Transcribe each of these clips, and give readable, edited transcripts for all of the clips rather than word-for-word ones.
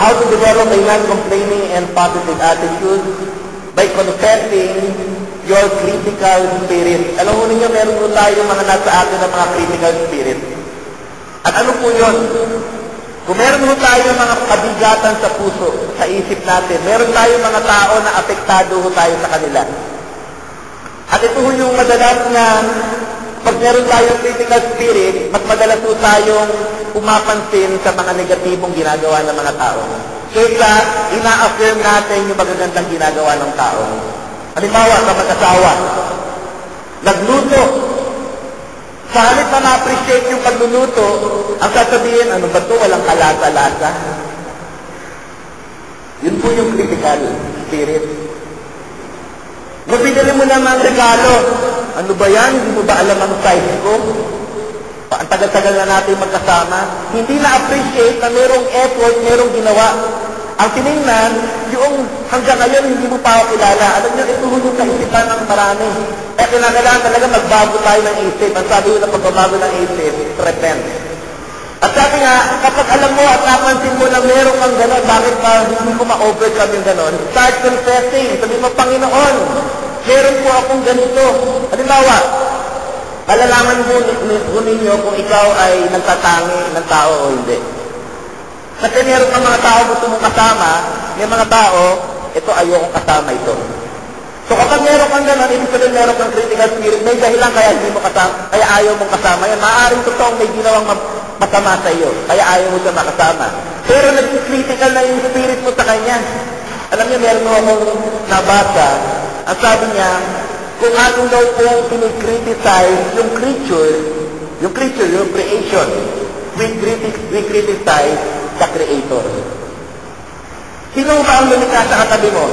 how to develop a non-complaining and positive attitude by confessing your critical spirit. Alam mo ninyo, meron po tayo mga nasa atin ng mga critical spirit. At ano po yun? Kung meron po tayo mga kabigatan sa puso, sa isip natin, meron tayo mga tao na apektado po tayo sa kanila. At ito po yung madalas na pag meron tayong critical spirit, mas madalas po tayong pumapansin sa mga negatibong ginagawa ng mga tao. Kaya ina-affirm natin yung magagandang ginagawa ng tao. Halimbawa, sa mag-asawa, nagluto. Sa halip na na-appreciate yung pagluluto, ang sasabihin, ano ba ito? Walang kalasa-lasa. Yun po yung critical spirit. Mabinili mo naman regalo. Ano ba yan? Hindi mo ba alam ang size ko? Ang tagal-tagal na natin magkasama. Hindi na-appreciate na merong effort, merong ginawa. Ang tinignan, yung hanggang ngayon hindi mo pa ako kilala. Alam niyo, ito yung kaisipan ng marami. Kaya kinakailangan talaga magbago tayo ng isip. Ang sabi ko na pagbabago ng isip, repent. At sabi nga, kapag alam mo at napansin mo na meron kang gano'n, bakit pa hindi ko ma-overcome yung gano'n? Start confessing. Sabi mo, Panginoon, meron po akong ganito. Halimbawa, malalaman mo ninyo kung ikaw ay nagtatangi ng tao o hindi. Kasi meron kang mga tao gusto mong kasama, may mga tao, ito ayokong kasama ito. So kapag meron kang gano'n, ibig sabihin meron kang critical spirit, may dahilan kaya hindi mo kasama, kaya ayaw mong kasama yan. Maaaring totoong may ginawang masama sa iyo, kaya ayaw mo siya makasama. Pero nag-critical na yung spirit mo sa kanya. Alam niyo, meron mo akong nabasa, ang sabi niya, kung ating daw pong pinig-criticize yung creation, we criticize the Creator. Sino ba ang lumikha sa katabi mo?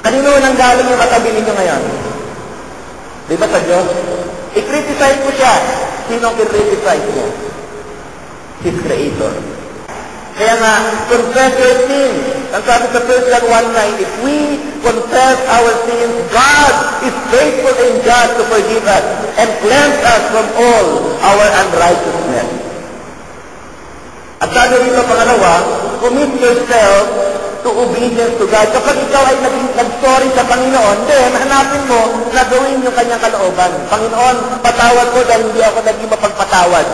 Kanino nang galing yung katabi ninyo ngayon? Di ba sa Diyos? I-criticize mo siya. Sino ang i-criticize niya? His Creator. Kaya nga, confess your sins. Ang sabi sa 1 John 1:9, if we confess our sins, God is faithful and just to forgive us and cleanse us from all our unrighteousness. At sabi rito pangalawa, commit yourself to obedience to God. Kapag ikaw ay nag-sorry sa Panginoon, then hanapin mo na gawin yung kanyang kalooban. Panginoon, patawad ko dahil hindi ako naging mapagpatawad.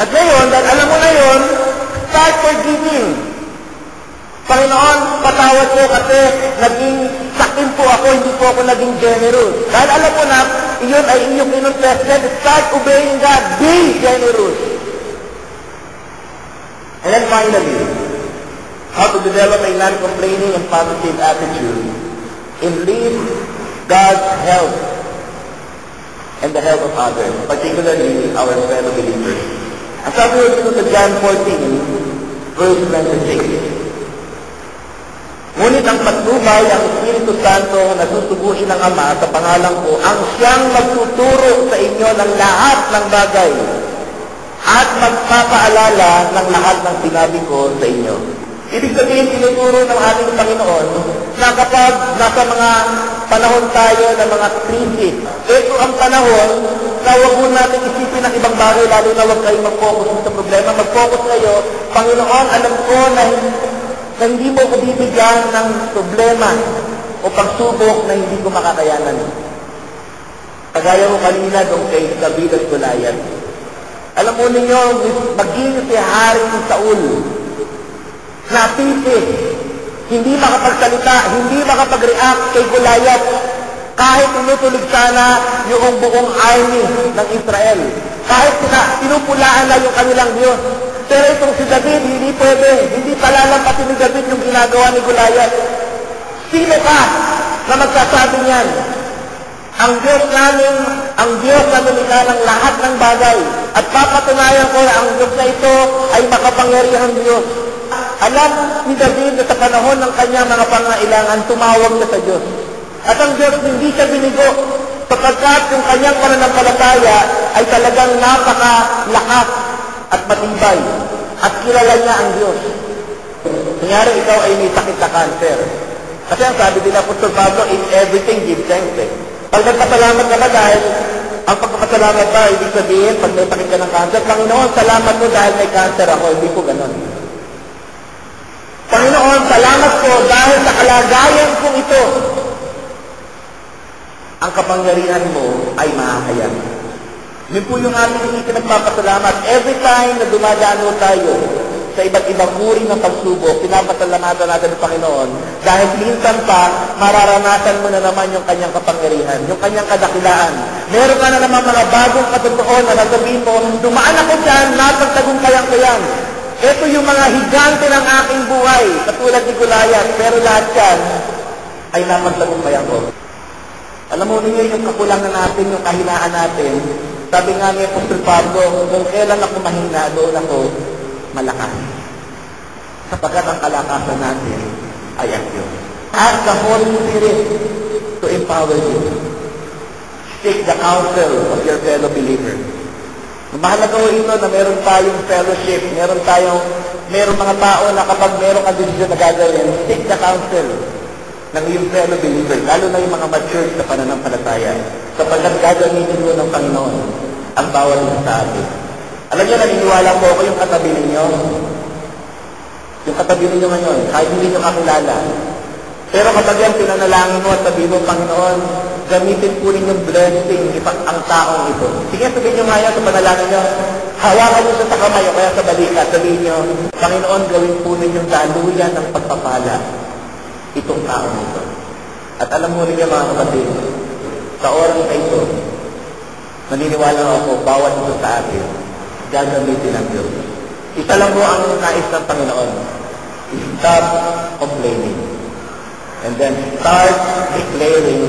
At ngayon, dahil alam mo na yun, start forgiving. Panginoon, patawad ko kasi naging sakin po ako, hindi po ako naging generous. Dahil alam mo na, iyon ay iyong in-investment. Start obeying God. Be generous. And then finally, how to develop a non-complaining and positive attitude in lead God's help and the help of others, particularly our fellow believers. Ang sabi ko sa John 14, verse 26. Ngunit ang patnubay, ang Espiritu Santo na susuguin ng Ama sa pangalan ko, ang siyang magtuturo sa inyo ng lahat ng bagay at magpapaalala ng lahat ng sinabi ko sa inyo. Ibig sabihin, tinuturo ng ating Panginoon na kapag nasa mga panahon tayo ng mga krisis, ito ang panahon na huwag mo natin isipin ng ibang bagay, lalo na huwag kayo mag-focus sa problema. Mag-focus kayo, Panginoon, alam ko na hindi mo ko bibigyan ng problema o pagsubok na hindi ko makakayanan. Kagaya mo kanina doon kay David at Goliath. Alam mo ninyo, maging si Haring Saul, napisi, hindi makapagsalita, hindi makapag-react kay Goliath, kahit tinutulig sana yung buong army ng Israel. Kahit pinupulaan na yung kanilang Diyos. Pero itong si David, hindi pwede. Hindi palalampatin ni David yung ginagawa ni Goliath. Sino ka na magsasabi niyan? Ang Diyos namin, ang Diyos na lumikha ng lahat ng bagay. At papatunayan ko na ang Diyos na ito ay makapangyarihang Diyos. Alam ni David na sa panahon ng kanyang mga pangailangan, tumawag siya sa Diyos. At ang Diyos hindi siya binigo, sapagkat yung kanyang pananampalataya ay talagang napakalakas at matibay. At kilala niya ang Diyos. Kunyari, ikaw ay may sakit na cancer. Kasi ang sabi din Apostol Pablo, in everything give thanks. Pag nagpasalamat ka ba dahil, ang pagpapasalamat ba, ibig sabihin, pag may sakit ka ng cancer, Panginoon, salamat mo dahil may cancer ako, hindi po ganon. Panginoon, salamat po dahil sa kalagayan kong ito, ang kapangyarihan mo ay mahahayag. Yun po yung ating ikinagpapasalamat. Every time na dumadaan tayo sa iba't ibang uri ng pagsubok, pinapasalamatan natin ng Panginoon dahil minsan pa mararanasan mo na naman yung kanyang kapangyarihan, yung kanyang kadakilaan. Meron ka na naman mga bagong katotoo na nasabihin mo, dumaan ako dyan, napagtagumpayan ko yan. Ito yung mga higante ng aking buhay, katulad ni Goliath, pero lahat yan ay napagtagumpayan ko. Alam mo ninyo yung kakulangan natin, yung kahinaan natin. Sabi nga ni Apostol Pablo, kung kailan ako mahina, doon ako malakas. Sapagkat ang kalakasan natin ay ang Diyos. Ask the Holy Spirit to empower you. Seek the counsel of your fellow believer. Mahalaga ko ito na meron tayong fellowship, meron mga tao na kapag meron ka decision na gagawin, seek the counsel ng iyong fellow believer, lalo na yung mga mature sa pananampalataya, sapagkat gagamitin mo ng Panginoon ang bawat isa sa atin. Alam niyo, naniniwala po ako yung katabi ninyo. Yung katabi ninyo ngayon, kahit hindi nyo kakilala. Pero kapag yan pinanalangin mo at sabihin mo, Panginoon, gamitin po rin yung blessing ang taong ito. Sige, sabihin nyo nga yan sa panalangin nyo. Hawakan nyo sa kamay o kaya sa balikat. Sabihin nyo, Panginoon, gawin po ninyong daluyan ng pagpapala itong taong ito. At alam mo rin niya mga kapatid, sa oras na ito, maniniwala ako, bawat ito sa atin, gagamitin ng Diyos. Isa lang po ang nais ng Panginoon. Stop complaining. And then start declaring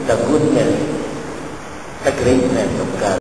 the goodness, the greatness of God.